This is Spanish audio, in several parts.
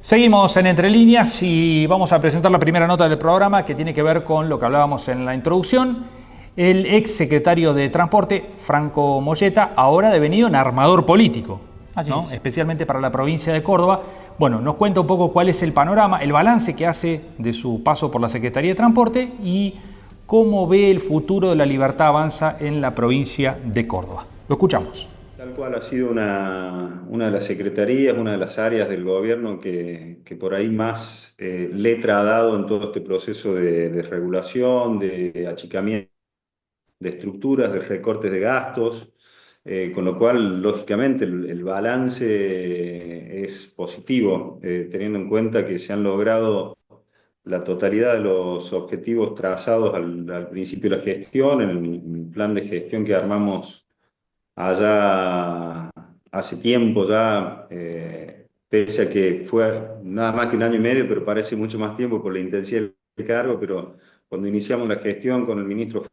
Seguimos en Entre Líneas y vamos a presentar la primera nota del programa que tiene que ver con lo que hablábamos en la introducción. El ex secretario de Transporte, Franco Moyeta, ahora devenido en armador político, Así ¿no? es. Especialmente para la provincia de Córdoba. Bueno, nos cuenta un poco cuál es el panorama, el balance que hace de su paso por la Secretaría de Transporte y cómo ve el futuro de la Libertad Avanza en la provincia de Córdoba. Lo escuchamos. Tal cual ha sido una de las secretarías, una de las áreas del gobierno que por ahí más letra ha dado en todo este proceso de regulación, de achicamiento de estructuras, de recortes de gastos, con lo cual, lógicamente, el balance es positivo, teniendo en cuenta que se han logrado la totalidad de los objetivos trazados al principio de la gestión, en el plan de gestión que armamos allá hace tiempo ya, pese a que fue nada más que un año y medio, pero parece mucho más tiempo por la intensidad del cargo, pero cuando iniciamos la gestión con el ministro,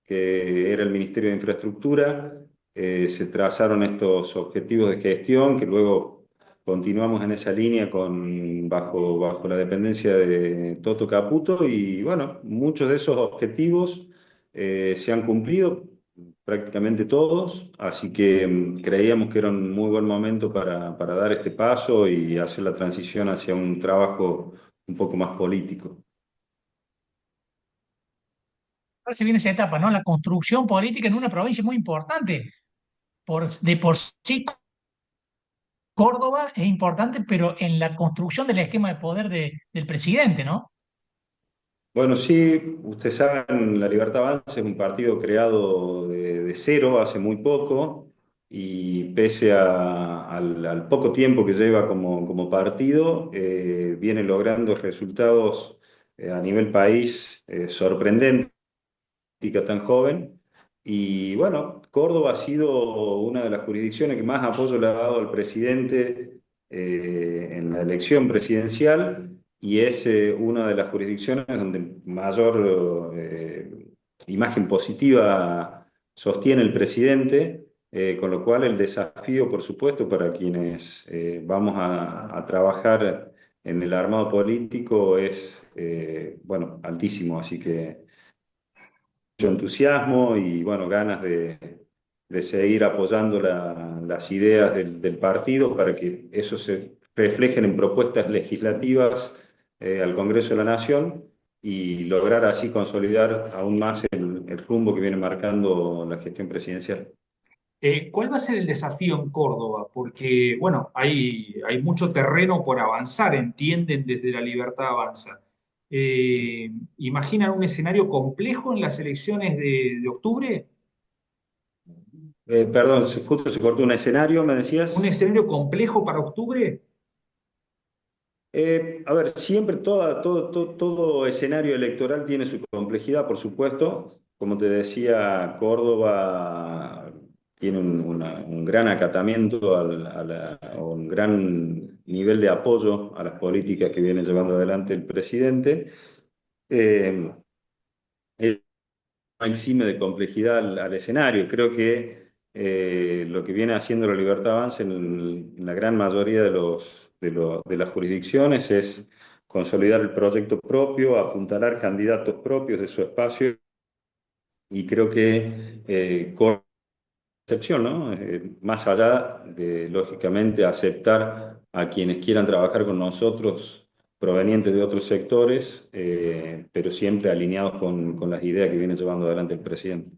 que era el Ministerio de Infraestructura, se trazaron estos objetivos de gestión que luego continuamos en esa línea bajo la dependencia de Toto Caputo y bueno, muchos de esos objetivos se han cumplido, prácticamente todos, así que creíamos que era un muy buen momento para dar este paso y hacer la transición hacia un trabajo un poco más político. Ahora se viene esa etapa, ¿no? La construcción política en una provincia muy importante. De por sí, Córdoba es importante, pero en la construcción del esquema de poder del presidente, ¿no? Bueno, sí, ustedes saben, La Libertad Avanza es un partido creado de cero hace muy poco y pese al poco tiempo que lleva como partido, viene logrando resultados a nivel país sorprendentes tan joven. Y bueno, Córdoba ha sido una de las jurisdicciones que más apoyo le ha dado al presidente en la elección presidencial y es una de las jurisdicciones donde mayor imagen positiva sostiene el presidente, con lo cual el desafío, por supuesto, para quienes vamos a trabajar en el armado político es, bueno, altísimo, así que mucho entusiasmo y bueno, ganas de seguir apoyando las ideas del partido para que eso se reflejen en propuestas legislativas al Congreso de la Nación y lograr así consolidar aún más el rumbo que viene marcando la gestión presidencial. ¿Cuál va a ser el desafío en Córdoba? Porque, bueno, hay mucho terreno por avanzar, entienden desde la Libertad Avanza. ¿Imaginan un escenario complejo en las elecciones de octubre? Perdón, justo se cortó un escenario, me ¿Un decías. escenario complejo para octubre? A ver, siempre todo escenario electoral tiene su complejidad, por supuesto. Como te decía, Córdoba tiene un gran acatamiento, un gran nivel de apoyo a las políticas que viene llevando adelante el presidente. Eh, no exime de complejidad al escenario. Creo que lo que viene haciendo la Libertad Avanza en la gran mayoría de las jurisdicciones es consolidar el proyecto propio, apuntalar candidatos propios de su espacio y creo que con excepción, ¿no? Más allá de, lógicamente, aceptar a quienes quieran trabajar con nosotros provenientes de otros sectores, pero siempre alineados con las ideas que viene llevando adelante el presidente.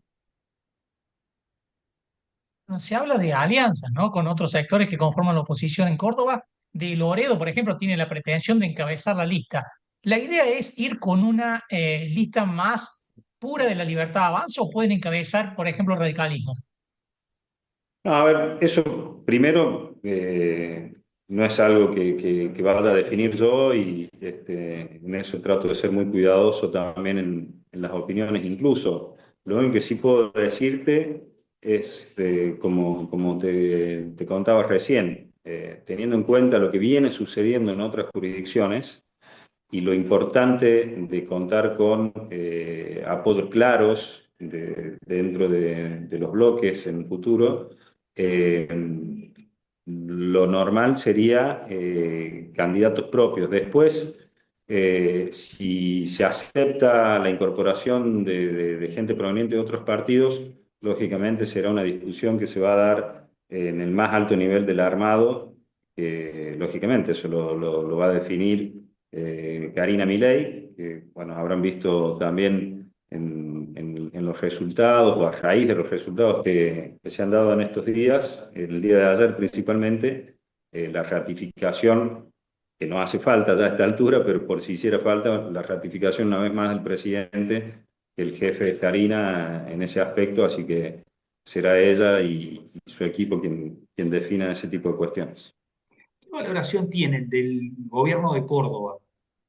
Se habla de alianzas, ¿no? Con otros sectores que conforman la oposición en Córdoba. De Loredo, por ejemplo, tiene la pretensión de encabezar la lista. ¿La idea es ir con una lista más pura de la libertad avanza o pueden encabezar, por ejemplo, el radicalismo? No, a ver, eso primero no es algo que vaya a definir yo y en eso trato de ser muy cuidadoso también en las opiniones incluso. Lo único que sí puedo decirte es, como te contaba recién, teniendo en cuenta lo que viene sucediendo en otras jurisdicciones y lo importante de contar con apoyos claros dentro de los bloques en el futuro, eh, lo normal sería candidatos propios. Después, si se acepta la incorporación de gente proveniente de otros partidos, lógicamente será una discusión que se va a dar en el más alto nivel del armado. Lógicamente, eso lo va a definir Karina Milei, que bueno, habrán visto también en los resultados o a raíz de los resultados que se han dado en estos días, el día de ayer principalmente, la ratificación, que no hace falta ya a esta altura, pero por si hiciera falta, la ratificación una vez más del presidente, el jefe es Karina en ese aspecto, así que será ella y su equipo quien defina ese tipo de cuestiones. ¿Qué valoración tienen del gobierno de Córdoba,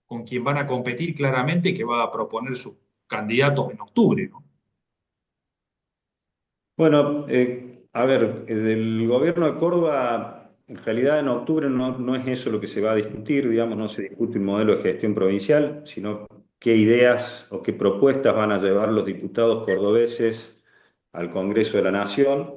con quien van a competir claramente, que va a proponer sus candidatos en octubre, ¿no? Bueno, a ver, del gobierno de Córdoba, en realidad en octubre no es eso lo que se va a discutir, digamos, no se discute un modelo de gestión provincial, sino qué ideas o qué propuestas van a llevar los diputados cordobeses al Congreso de la Nación.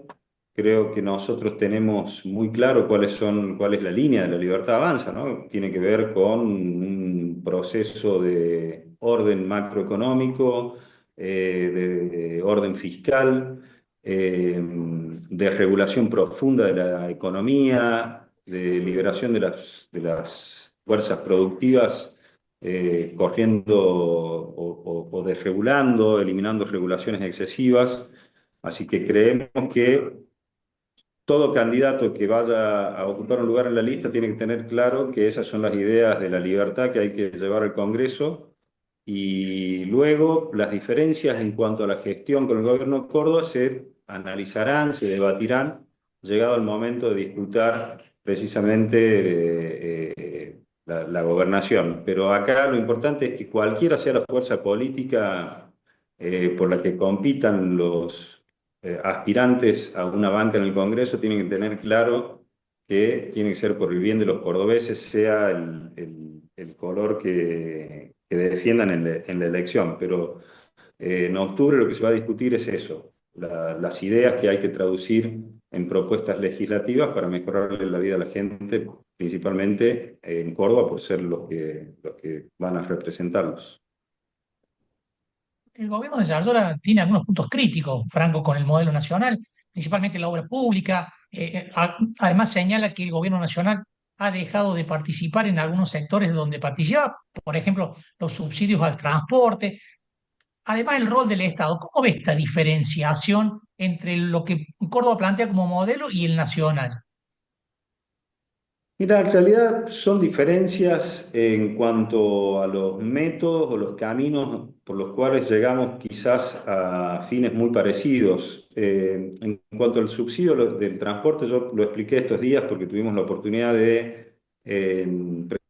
Creo que nosotros tenemos muy claro cuál es la línea de la Libertad Avanza, ¿no? Tiene que ver con un proceso de orden macroeconómico, de orden fiscal, de regulación profunda de la economía, de liberación de las fuerzas productivas, corriendo o desregulando, eliminando regulaciones excesivas. Así que creemos que todo candidato que vaya a ocupar un lugar en la lista tiene que tener claro que esas son las ideas de la libertad que hay que llevar al Congreso, y luego las diferencias en cuanto a la gestión con el gobierno de Córdoba se analizarán, se debatirán, llegado el momento de disputar precisamente la gobernación. Pero acá lo importante es que cualquiera sea la fuerza política por la que compitan los aspirantes a una banca en el Congreso, tienen que tener claro que tiene que ser por el bien de los cordobeses, sea el color que defiendan en la elección. Pero en octubre lo que se va a discutir es eso, las ideas que hay que traducir en propuestas legislativas para mejorarle la vida a la gente, principalmente en Córdoba, por ser los que van a representarlos. El gobierno de Zarzola tiene algunos puntos críticos, Franco, con el modelo nacional, principalmente la obra pública. Además, señala que el gobierno nacional ha dejado de participar en algunos sectores donde participa, por ejemplo, los subsidios al transporte. Además, el rol del Estado. ¿Cómo ve esta diferenciación entre lo que Córdoba plantea como modelo y el nacional? Mira, en realidad son diferencias en cuanto a los métodos o los caminos por los cuales llegamos quizás a fines muy parecidos. En cuanto al subsidio del transporte, yo lo expliqué estos días porque tuvimos la oportunidad de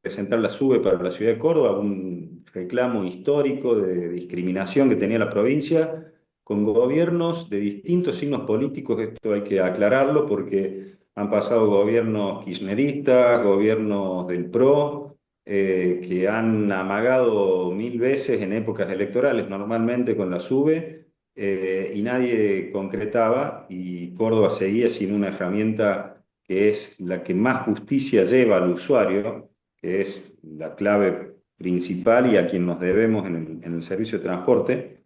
presentar la SUBE para la ciudad de Córdoba, un reclamo histórico de discriminación que tenía la provincia con gobiernos de distintos signos políticos. Esto hay que aclararlo porque han pasado gobiernos kirchneristas, gobiernos del PRO, que han amagado mil veces en épocas electorales, normalmente con la SUBE, y nadie concretaba, y Córdoba seguía sin una herramienta que es la que más justicia lleva al usuario, que es la clave principal y a quien nos debemos en el servicio de transporte.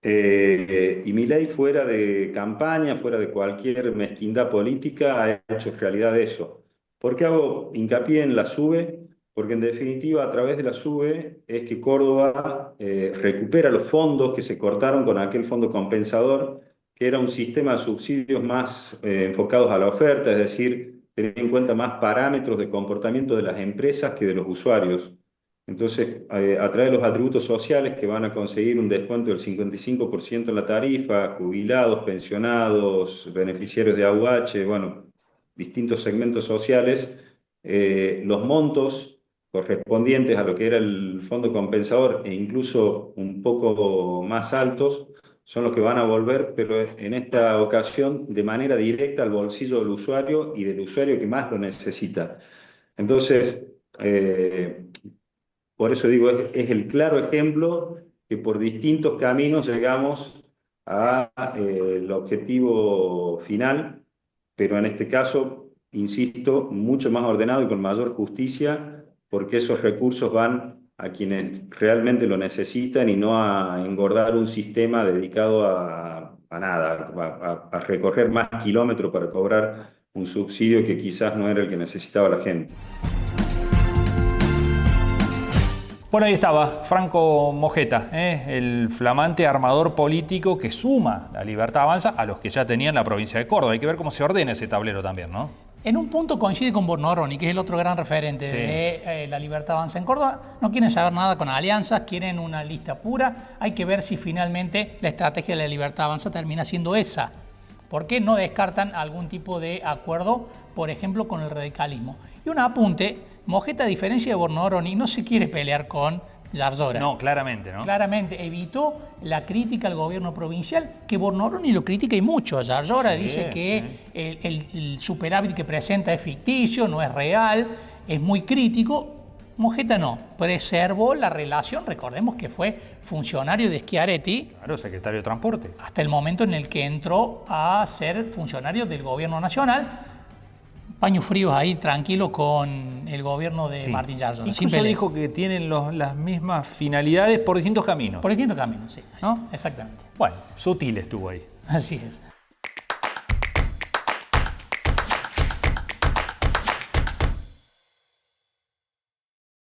Y Milei, fuera de campaña, fuera de cualquier mezquindad política, ha hecho realidad eso. ¿Por qué hago hincapié en la SUBE? Porque en definitiva, a través de la SUBE es que Córdoba recupera los fondos que se cortaron con aquel fondo compensador, que era un sistema de subsidios más enfocados a la oferta, es decir, tener en cuenta más parámetros de comportamiento de las empresas que de los usuarios. Entonces, a través de los atributos sociales, que van a conseguir un descuento del 55% en la tarifa, jubilados, pensionados, beneficiarios de AUH, bueno, distintos segmentos sociales, los montos correspondientes a lo que era el fondo compensador e incluso un poco más altos son los que van a volver, pero en esta ocasión de manera directa al bolsillo del usuario y del usuario que más lo necesita. Entonces, por eso digo, es el claro ejemplo que por distintos caminos llegamos al objetivo final, pero en este caso insisto, mucho más ordenado y con mayor justicia, porque esos recursos van a quienes realmente lo necesitan y no a engordar un sistema dedicado a nada, a recorrer más kilómetros para cobrar un subsidio que quizás no era el que necesitaba la gente. Bueno, ahí estaba Franco Mojeta, el flamante armador político que suma La Libertad Avanza a los que ya tenían la provincia de Córdoba. Hay que ver cómo se ordena ese tablero también, ¿no? En un punto coincide con Bornoroni, que es el otro gran referente Sí. de La Libertad Avanza en Córdoba. No quieren saber nada con alianzas, quieren una lista pura. Hay que ver si finalmente la estrategia de La Libertad Avanza termina siendo esa. ¿Por qué no descartan algún tipo de acuerdo, por ejemplo, con el radicalismo? Y un apunte, Mojeta, a diferencia de Bornoroni, no se quiere pelear con Yarzora. No, claramente, ¿no? Claramente evitó la crítica al gobierno provincial, que Bornoroni lo critica y mucho. Yarzora dice que el superávit que presenta es ficticio, no es real, es muy crítico. Mojeta no, preservó la relación, recordemos que fue funcionario de Schiaretti Claro, secretario de Transporte. hasta el momento en el que entró a ser funcionario del gobierno nacional. Paños fríos ahí, tranquilo, con el gobierno de Martín Yarzora. Incluso dijo que tienen las mismas finalidades por distintos caminos. Por distintos caminos, sí. ¿No? Exactamente. Bueno, sutil estuvo ahí. Así es.